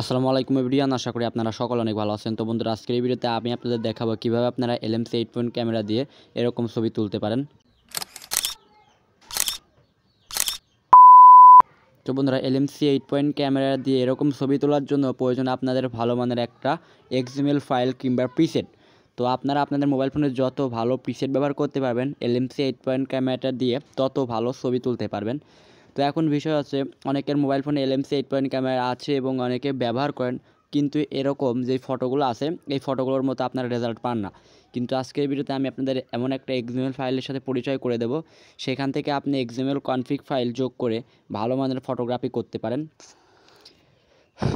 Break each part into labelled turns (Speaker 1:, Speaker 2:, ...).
Speaker 1: আসসালামু আলাইকুম এভরিওয়ান, আশা করি আপনারা সকলে অনেক ভালো আছেন। তো বন্ধুরা, আজকের এই ভিডিওতে আমি আপনাদের দেখাবো কিভাবে আপনারা LMC 8 পয়েন্ট ক্যামেরা দিয়ে এরকম ছবি তুলতে পারেন। তো বন্ধুরা, LMC 8 পয়েন্ট ক্যামেরা দিয়ে এরকম ছবি তোলার জন্য প্রয়োজন আপনাদের ভালো মানের একটা XML ফাইল কিংবা প্রিসেট। তো আপনারা আপনাদের মোবাইল ফোনে যত ভালো প্রিসেট ব্যবহার করতে পারবেন LMC 8 পয়েন্ট ক্যামেরাটা দিয়ে তত ভালো ছবি তুলতে পারবেন। তো এখন বিষয় হচ্ছে, অনেকের মোবাইল ফোনে LMC 8 পয়েন্ট ক্যামেরা আছে এবং অনেকে ব্যবহার করেন, কিন্তু এরকম যে ফটোগুলো আছে এই ফটোগুলোর মতো আপনারা রেজাল্ট পান না। কিন্তু আজকের ভিডিওতে আমি আপনাদের এমন একটা XML ফাইলের সাথে পরিচয় করে দেব, সেখান থেকে আপনি XML কনফিগ ফাইল যোগ করে ভালো মানের ফটোগ্রাফি করতে পারেন।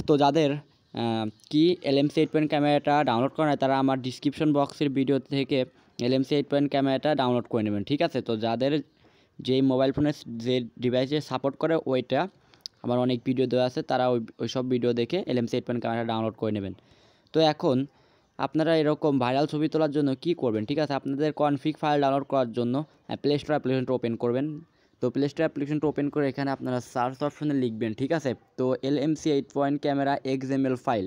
Speaker 1: তো যাদের কি LMC 8 পয়েন্ট ক্যামেরাটা ডাউনলোড করা হয় তারা আমার ডিসক্রিপশন বক্সের ভিডিও থেকে LMC 8 পয়েন্ট ক্যামেরাটা ডাউনলোড করে নেবেন, ঠিক আছে। তো যাদের যেই মোবাইল ফোনের যে ডিভাইসে সাপোর্ট করে ওইটা আমার অনেক ভিডিও দেওয়া আছে, তারা ওই সব ভিডিও দেখে LMC 8 পয়েন্ট ক্যামেরাটা ডাউনলোড করে নেবেন। তো এখন আপনারা এরকম ভাইরাল ছবি তোলার জন্য কি করবেন, ঠিক আছে। আপনাদের কনফিগ ফাইল ডাউনলোড করার জন্য প্লে স্টোর অ্যাপ্লিকেশনটা ওপেন করবেন। তো প্লে স্টোর অ্যাপ্লিকেশনটা ওপেন করে এখানে আপনারা সার্চ অপশনে লিখবেন, ঠিক আছে। তো LMC 8 point camera XML file.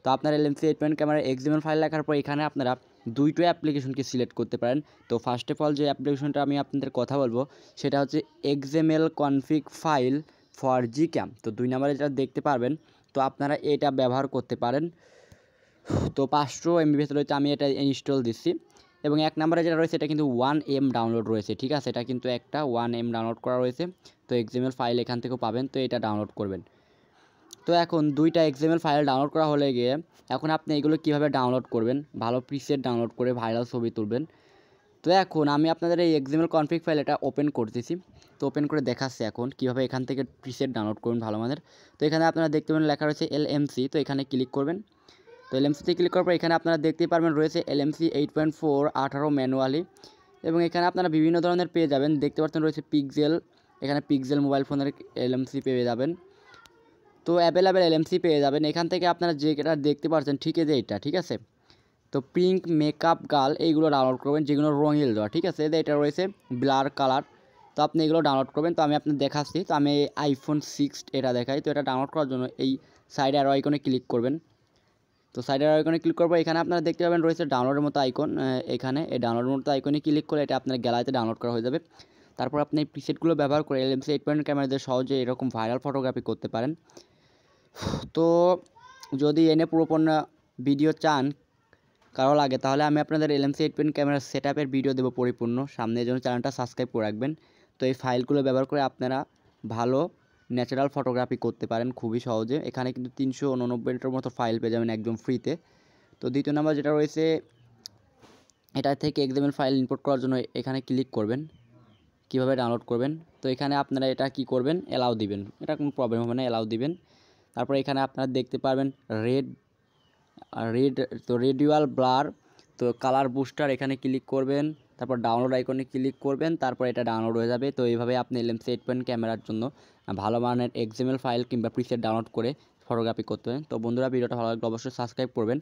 Speaker 1: তো আপনার LMC 8 point camera XML file লেখার পর এখানে আপনারা দুইটো অ্যাপ্লিকেশনকে সিলেক্ট করতে পারেন। তো ফার্স্ট অফ অল যে অ্যাপ্লিকেশনটা আমি আপনাদের কথা বলবো সেটা হচ্ছে XML config file for Gcam। তো 2 নম্বরে যেটা দেখতে পারবেন, তো আপনারা এটা ব্যবহার করতে পারেন। তো 500 MB রয়েছে, আমি এটা ইনস্টল দিচ্ছি। এবং 1 নম্বরে যেটা রয়েছে এটা কিন্তু 1M ডাউনলোড রয়েছে, ঠিক আছে। এটা কিন্তু একটা 1M ডাউনলোড করা রয়েছে। তো XML ফাইল এখান থেকেও পাবেন, তো এটা ডাউনলোড করবেন। তো এখন দুইটা XML ফাইল ডাউনলোড করা হলে গিয়ে এখন আপনি এগুলো কীভাবে ডাউনলোড করবেন, ভালো প্রিসেট ডাউনলোড করে ভাইরাল ছবি তুলবেন। তো এখন আমি আপনাদের এই XML কনফিগ ফাইল এটা ওপেন করতেছি। তো ওপেন করে দেখাচ্ছি এখন কীভাবে এখান থেকে প্রিসেট ডাউনলোড করবেন ভালো মানের। তো এখানে আপনারা দেখতে পাবেন লেখা রয়েছে LMC, তো এখানে ক্লিক করবেন। তো LMCতে ক্লিক করার পর এখানে আপনারা দেখতেই পারবেন রয়েছে LMC 8.4 18 ম্যানুয়ালি। এবং এখানে আপনারা বিভিন্ন ধরনের পেয়ে যাবেন, দেখতে পাচ্ছেন রয়েছে পিক্সেল, এখানে পিক্সেল মোবাইল ফোনের LMC পেয়ে যাবেন। তো অ্যাভেলেবেল LMC পেয়ে যাবেন এখান থেকে। আপনারা যেটা দেখতে পাচ্ছেন ঠিক আছে এইটা, ঠিক আছে। তো পিঙ্ক মেকআপ গার্ল এইগুলো ডাউনলোড করবেন, যেগুলো রঙিল দেওয়া, ঠিক আছে। এটা রয়েছে ব্লার কালার, তো আপনি এগুলো ডাউনলোড করবেন। তো আমি আপনাদের দেখাচ্ছি, তো আমি iPhone 6 এটা দেখাই। তো এটা ডাউনলোড করার জন্য এই সাইডে আরও আইকনে ক্লিক করবেন। তো সাইডের আইকনে ক্লিক করবো, এখানে আপনারা দেখতে পাবেন রয়েছে ডাউনলোডের মতো আইকন। এখানে এই ডাউনলোডের মতো আইকনে ক্লিক করে এটা আপনার গ্যালারিতে ডাউনলোড করা হয়ে যাবে। তারপর আপনি এই প্রিসেটগুলো ব্যবহার করে LMC 8 পয়েন্ট ক্যামেরা দিয়ে সহজে এরকম ভাইরাল ফটোগ্রাফি করতে পারেন। তো যদি এনে পুরোপূর্ণ ভিডিও চান কারো লাগে, তাহলে আমি আপনাদের LMC 8 পয়েন্ট ক্যামেরা সেটআপের ভিডিও দেবো পরিপূর্ণ, সামনে এই জন্য চ্যানেলটা সাবস্ক্রাইব করে রাখবেন। তো এই ফাইলগুলো ব্যবহার করে আপনারা ভালো ন্যাচারাল ফটোগ্রাফি করতে পারেন খুবই সহজে। এখানে কিন্তু 389টার মতো ফাইল পেয়ে যাবেন একদম ফ্রিতে। তো দ্বিতীয় নাম্বার যেটা রয়েছে, এটা থেকে XML ফাইল ইম্পোর্ট করার জন্য এখানে ক্লিক করবেন। কিভাবে ডাউনলোড করবেন, তো এখানে আপনারা এটা কি করবেন, অ্যালাউ দিবেন, এটা কোনো প্রবলেম হবে না, অ্যালাউ দিবেন। তারপর এখানে আপনারা দেখতে পারবেন রেড রেড তো রেডিউয়াল ব্লার, তো কালার বুস্টার এখানে ক্লিক করবেন। তারপর ডাউনলোড আইকনে ক্লিক করবেন, তারপর এটা ডাউনলোড হয়ে যাবে। তো এইভাবে আপনি LMC 8 পয়েন্ট ক্যামেরার জন্য ভালো মানের XML ফাইল কিংবা প্রিসেট ডাউনলোড করে ফটোগ্রাফি করতে পারেন। তো বন্ধুরা, ভিডিওটা ভালো লাগলে অবশ্যই সাবস্ক্রাইব করবেন।